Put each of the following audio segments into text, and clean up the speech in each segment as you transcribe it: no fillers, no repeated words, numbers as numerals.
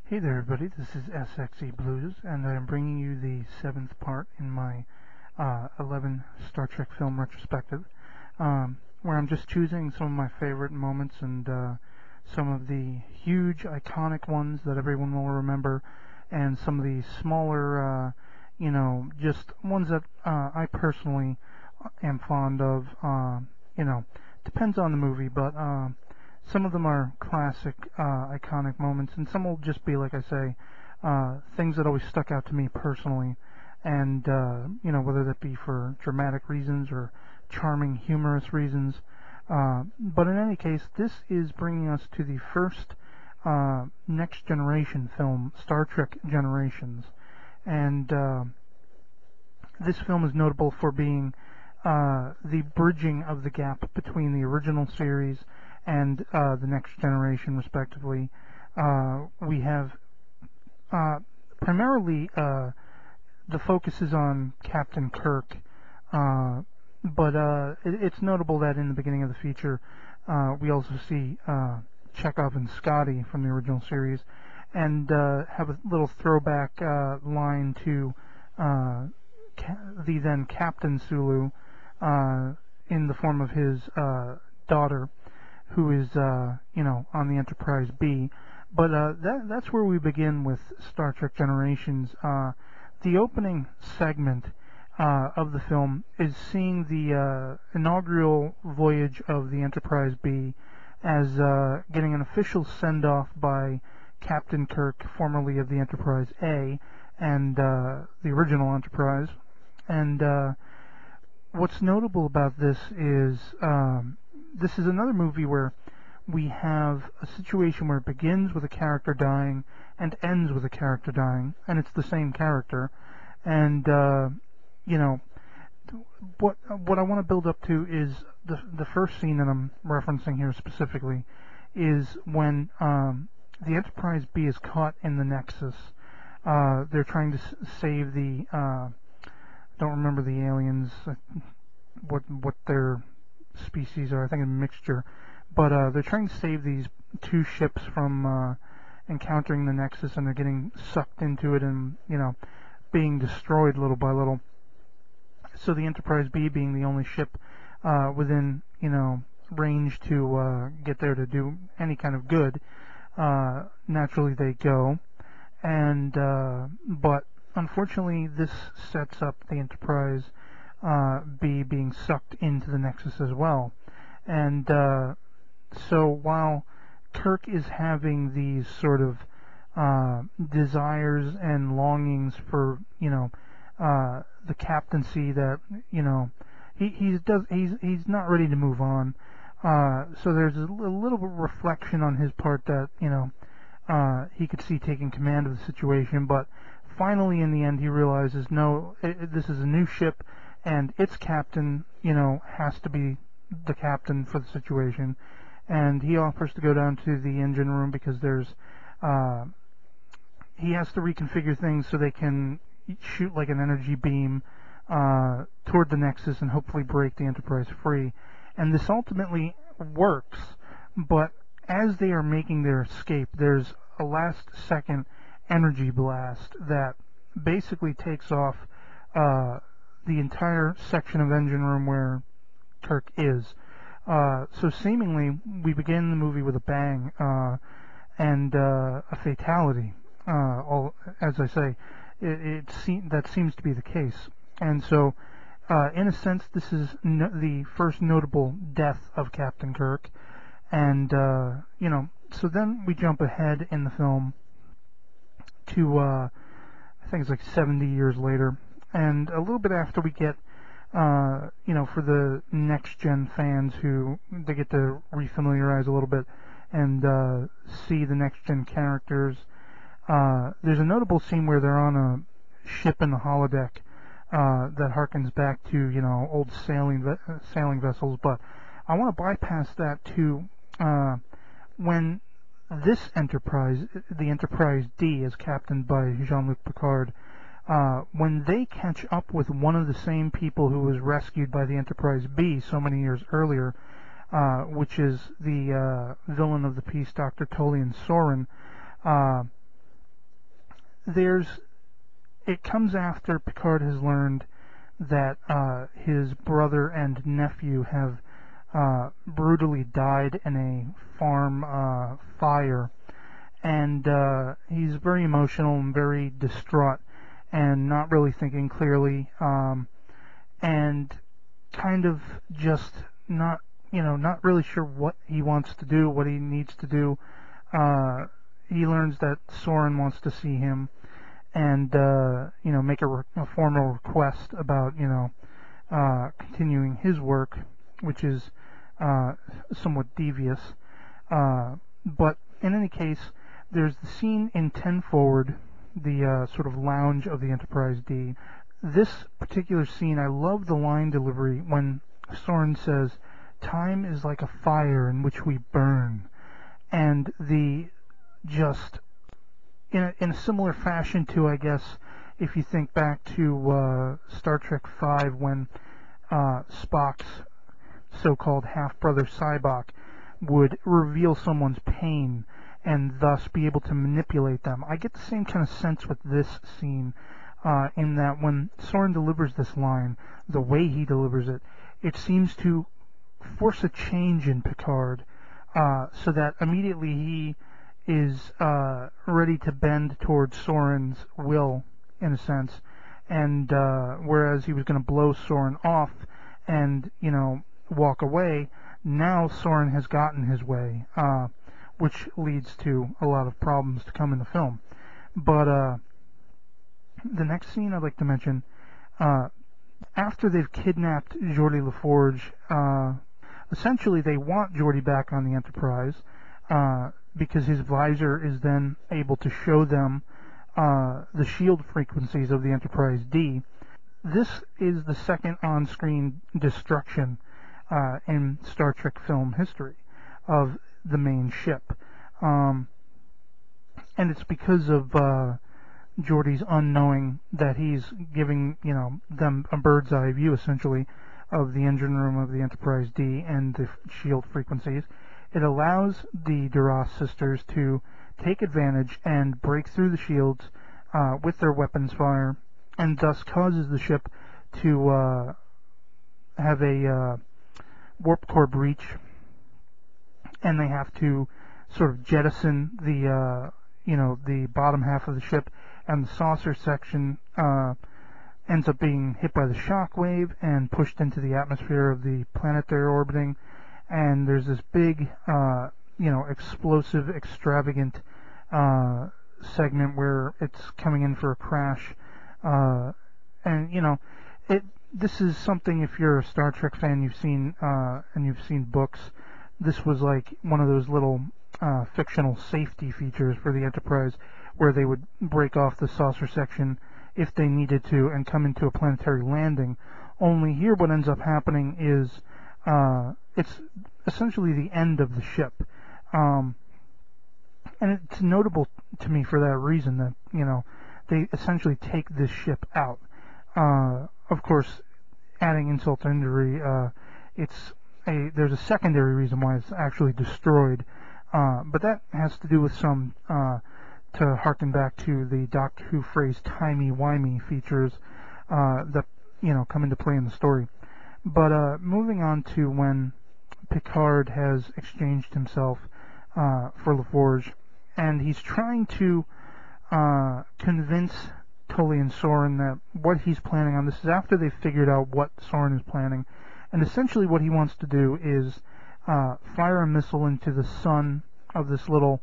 Hey there everybody, this is SXE Blues, and I'm bringing you the 7th part in my 11 Star Trek film retrospective, where I'm just choosing some of my favorite moments and some of the huge iconic ones that everyone will remember, and some of the smaller, just ones that I personally am fond of. Depends on the movie, but some of them are classic, iconic moments, and some will just be, like I say, things that always stuck out to me personally, and, whether that be for dramatic reasons or charming, humorous reasons. But in any case, this is bringing us to the first Next Generation film, Star Trek Generations, and this film is notable for being the bridging of the gap between the original series and the Next Generation, respectively. We have primarily the focus is on Captain Kirk, but it's notable that in the beginning of the feature we also see Chekhov and Scotty from the original series, and have a little throwback line to the then Captain Sulu in the form of his daughter, who is, on the Enterprise B. But that's where we begin with Star Trek Generations. The opening segment of the film is seeing the inaugural voyage of the Enterprise B as getting an official send-off by Captain Kirk, formerly of the Enterprise A, and the original Enterprise. And what's notable about this is another movie where we have a situation where it begins with a character dying and ends with a character dying, and it's the same character. And what I want to build up to is the first scene that I'm referencing here specifically is when the Enterprise B is caught in the Nexus. They're trying to save the don't remember the aliens, what their species are. I think a mixture, but they're trying to save these two ships from encountering the Nexus, and they're getting sucked into it and being destroyed little by little. So the Enterprise B, being the only ship within range to get there to do any kind of good, naturally they go, and but unfortunately this sets up the Enterprise B being sucked into the Nexus as well. And so while Kirk is having these sort of desires and longings for the captaincy that he's not ready to move on, so there's a little bit of reflection on his part that he could see taking command of the situation, but finally in the end he realizes no, this is a new ship, and its captain, has to be the captain for the situation, and he offers to go down to the engine room because there's he has to reconfigure things so they can shoot like an energy beam toward the Nexus and hopefully break the Enterprise free. And this ultimately works, but as they are making their escape, there's a last-second energy blast that basically takes off the entire section of engine room where Kirk is. So seemingly, we begin the movie with a bang and a fatality. As I say, that seems to be the case. And so, in a sense, this is the first notable death of Captain Kirk. And, so then we jump ahead in the film to, I think it's like 70 years later. And a little bit after we get, for the next-gen fans who they get to refamiliarize a little bit and see the next-gen characters, there's a notable scene where they're on a ship in the holodeck that harkens back to, old sailing vessels. But I want to bypass that to when this Enterprise, the Enterprise D, is captained by Jean-Luc Picard, when they catch up with one of the same people who was rescued by the Enterprise B so many years earlier, which is the villain of the piece, Dr. Tolian Soren, it comes after Picard has learned that his brother and nephew have brutally died in a farm fire, and he's very emotional and very distraught and not really thinking clearly, and kind of just not really sure what he wants to do, what he needs to do. He learns that Soren wants to see him and make a formal request about continuing his work, which is somewhat devious. But in any case, there's the scene in 10 Forward, the sort of lounge of the Enterprise D. This particular scene, I love the line delivery when Soren says, "Time is like a fire in which we burn," and just in a similar fashion to, I guess, if you think back to Star Trek V, when Spock's so-called half-brother Sybok would reveal someone's pain and thus be able to manipulate them. I get the same kind of sense with this scene, in that when Soren delivers this line, the way he delivers it, it seems to force a change in Picard, so that immediately he is ready to bend towards Soren's will, in a sense, and whereas he was going to blow Soren off and walk away, now Soren has gotten his way, which leads to a lot of problems to come in the film. But the next scene I'd like to mention, after they've kidnapped Geordi LaForge, essentially they want Geordi back on the Enterprise, because his visor is then able to show them the shield frequencies of the Enterprise D. This is the second on-screen destruction in Star Trek film history of the main ship. And it's because of Geordi's unknowing that he's giving them a bird's eye view, essentially, of the engine room of the Enterprise D and the shield frequencies. It allows the Duras sisters to take advantage and break through the shields with their weapons fire, and thus causes the ship to have a warp core breach, and they have to sort of jettison the bottom half of the ship, and the saucer section ends up being hit by the shock wave and pushed into the atmosphere of the planet they're orbiting. And there's this big, explosive, extravagant segment where it's coming in for a crash. This is something, if you're a Star Trek fan, you've seen, and you've seen books, this was like one of those little fictional safety features for the Enterprise, where they would break off the saucer section if they needed to and come into a planetary landing. Only here what ends up happening is it's essentially the end of the ship. And it's notable to me for that reason that, they essentially take this ship out. Of course, adding insult to injury, there's a secondary reason why it's actually destroyed. But that has to do with some, to harken back to the Doctor Who phrase timey-wimey features that, come into play in the story. But moving on to when Picard has exchanged himself for LaForge, and he's trying to convince Tully and Soren that what he's planning on, this is after they've figured out what Soren is planning, and essentially what he wants to do is fire a missile into the sun of this little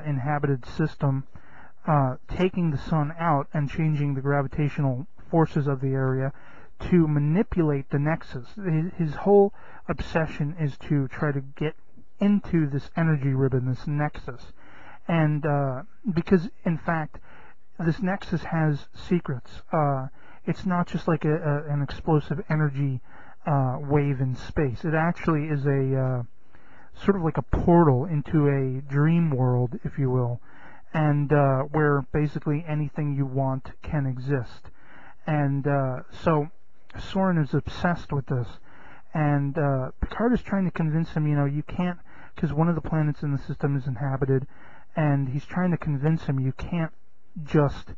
inhabited system, taking the sun out and changing the gravitational forces of the area to manipulate the nexus. His whole obsession is to try to get into this energy ribbon, this nexus. And because, in fact, this nexus has secrets. It's not just like an explosive energy wave in space. It actually is a sort of like a portal into a dream world, if you will, and where basically anything you want can exist. And so Soren is obsessed with this, and Picard is trying to convince him, you can't, because one of the planets in the system is inhabited, and he's trying to convince him you can't just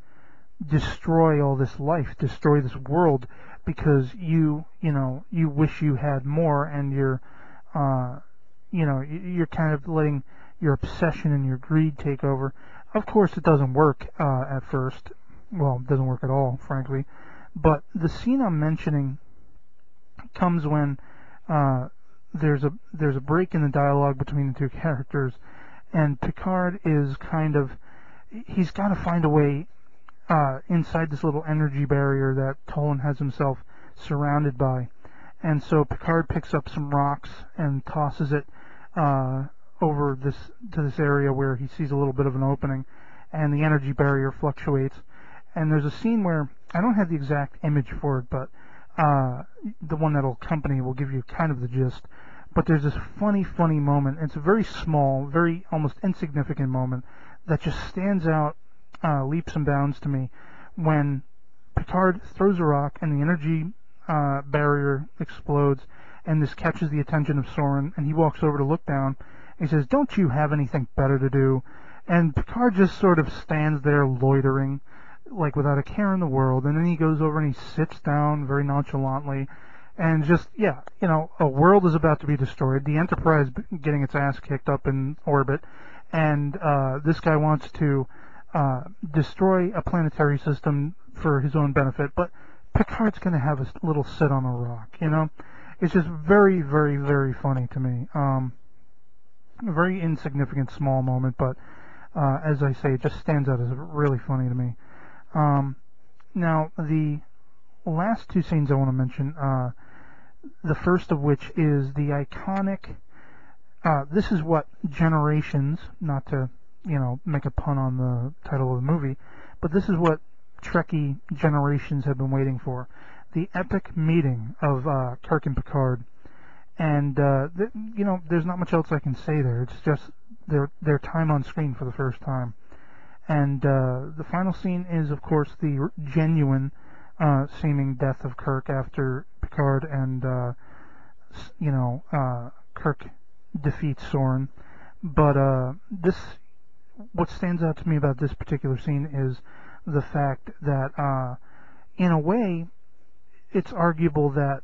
destroy all this life, destroy this world, because you wish you had more, and you're kind of letting your obsession and your greed take over. Of course, it doesn't work at first. Well, it doesn't work at all, frankly. But the scene I'm mentioning comes when there's a break in the dialogue between the two characters, and Picard is he's got to find a way inside this little energy barrier that Tolan has himself surrounded by. And so Picard picks up some rocks and tosses it over to this area where he sees a little bit of an opening, and the energy barrier fluctuates. And there's a scene where, I don't have the exact image for it, but the one that'll accompany will give you kind of the gist. But there's this funny moment. It's a very small, very almost insignificant moment that just stands out leaps and bounds to me, when Picard throws a rock and the energy barrier explodes, and this catches the attention of Soren, and he walks over to look down, and he says, "Don't you have anything better to do?" And Picard just sort of stands there loitering, like without a care in the world, and then he goes over and he sits down very nonchalantly, and just, a world is about to be destroyed, the Enterprise getting its ass kicked up in orbit, and this guy wants to destroy a planetary system for his own benefit, but Picard's going to have a little sit on a rock, It's just very, very, very funny to me. A very insignificant, small moment, but as I say, it just stands out as really funny to me. Now, the last two scenes I want to mention, the first of which is the iconic, this is what Generations, not to, make a pun on the title of the movie, but this is what Trekkie generations have been waiting for. The epic meeting of Kirk and Picard. And, there's not much else I can say there. It's just their time on screen for the first time. And the final scene is, of course, the genuine seeming death of Kirk after Picard and, Kirk defeats Soren. But what stands out to me about this particular scene is the fact that, in a way, it's arguable that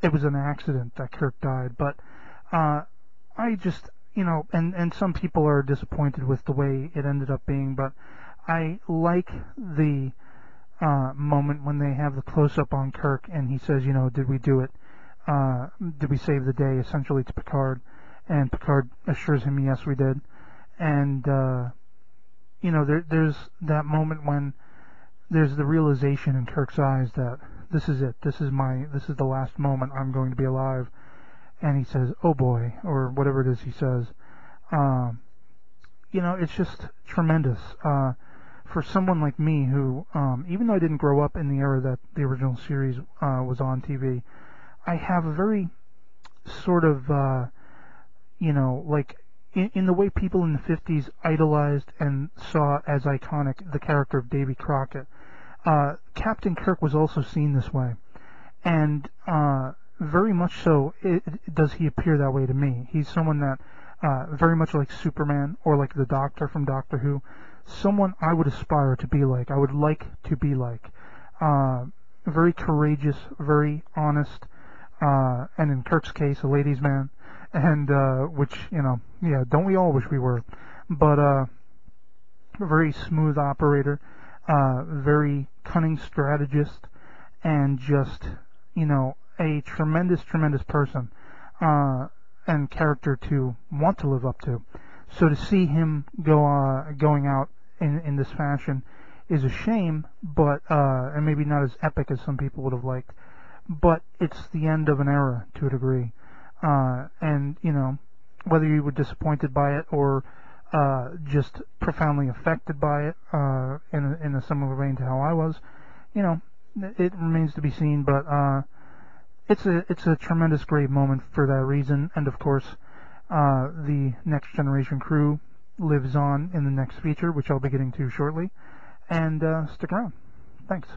it was an accident that Kirk died, but I just, and some people are disappointed with the way it ended up being, but I like the moment when they have the close-up on Kirk and he says, did we do it? Did we save the day, essentially, to Picard? And Picard assures him, yes, we did. And, there's that moment when there's the realization in Kirk's eyes that this is it. This is the last moment I'm going to be alive. And he says, "Oh boy," or whatever it is he says. It's just tremendous. For someone like me who, even though I didn't grow up in the era that the original series was on TV, I have a very sort of, like, in the way people in the 50s idolized and saw as iconic the character of Davy Crockett. Captain Kirk was also seen this way, and very much so does he appear that way to me. He's someone that, very much like Superman or like the Doctor from Doctor Who, someone I would aspire to be like, I would like to be like. Very courageous, very honest, and in Kirk's case, a ladies' man, and which, don't we all wish we were? But a very smooth operator, very cunning strategist, and just, a tremendous, tremendous person and character to want to live up to. So to see him going out in this fashion is a shame, but and maybe not as epic as some people would have liked. But it's the end of an era to a degree, and whether you were disappointed by it or just profoundly affected by it in a similar vein to how I was, it remains to be seen. But it's a tremendous, great moment for that reason. And of course, the Next Generation crew lives on in the next feature, which I'll be getting to shortly. And stick around. Thanks.